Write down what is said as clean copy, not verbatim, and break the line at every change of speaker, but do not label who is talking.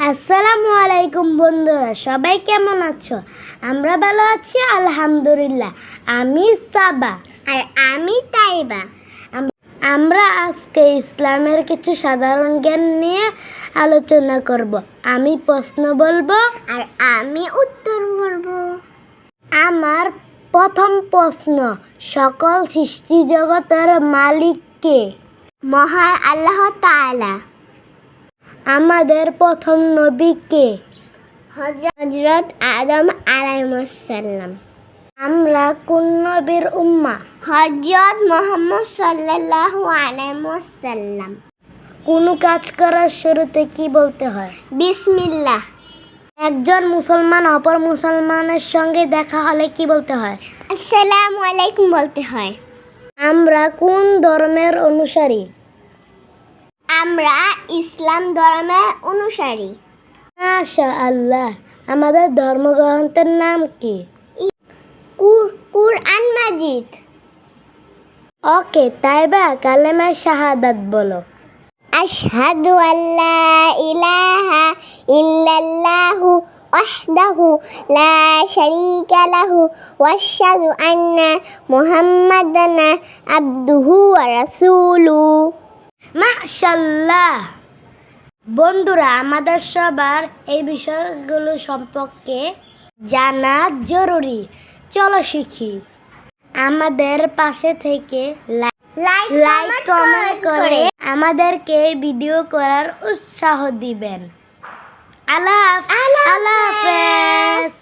আসসালামু আলাইকুম বন্ধুরা, সবাই কেমন আছো? আমরা ভালো আছি আলহামদুলিল্লাহ। আমি সাবা আর আমি তাইবা। আমরা আজকে ইসলামের কিছু সাধারণ জ্ঞান নিয়ে আলোচনা করব। আমি প্রশ্ন বলবো আর আমি উত্তর বলবো। আমার প্রথম প্রশ্ন, সকল সৃষ্টি জগতের মালিক কে? মহান আল্লাহ তাআলা। আমাদের প্রথম নবী কে? হযরত আদম আলাইহিস সালাম। আমরা কোন নবীর উম্মাহ? হযরত মুহাম্মদ সাল্লাল্লাহু আলাইহি ওয়াসাল্লাম। কোন কাজ করার শুরুতে কি বলতে হয়? বিসমিল্লাহ। একজন মুসলমান অপর মুসলমানের সঙ্গে দেখা হলে কি বলতে হয়? আসসালামু আলাইকুম বলতে হয়। আমরা কোন ধর্মের অনুসারী? আমরা ইসলাম ধর্মের অনুসারী। মাশাআল্লাহ। আমাদের ধর্মগ্রন্থের নাম কি? কুরআন মাজিদ। ওকে, তাইবা কালেমা শাহাদাত বলো। আশহাদু আল্লা ইলাহা ইল্লাল্লাহু ওয়াহদাহু লা শারীকা লাহু ওয়া আশহাদু আন্না মুহাম্মাদান আবদুহু ওয়া রাসূলুহু। মাশাআল্লাহ। বন্ধুরা, আমাদের সবার এই বিষয়গুলো সম্পর্কে জানা জরুরি। চলো শিখি। আমাদের পাশে থেকে লাইক কমেন্ট করে আমাদেরকে ভিডিও করার উৎসাহ দিবেন। আল্লাহ হাফেজ।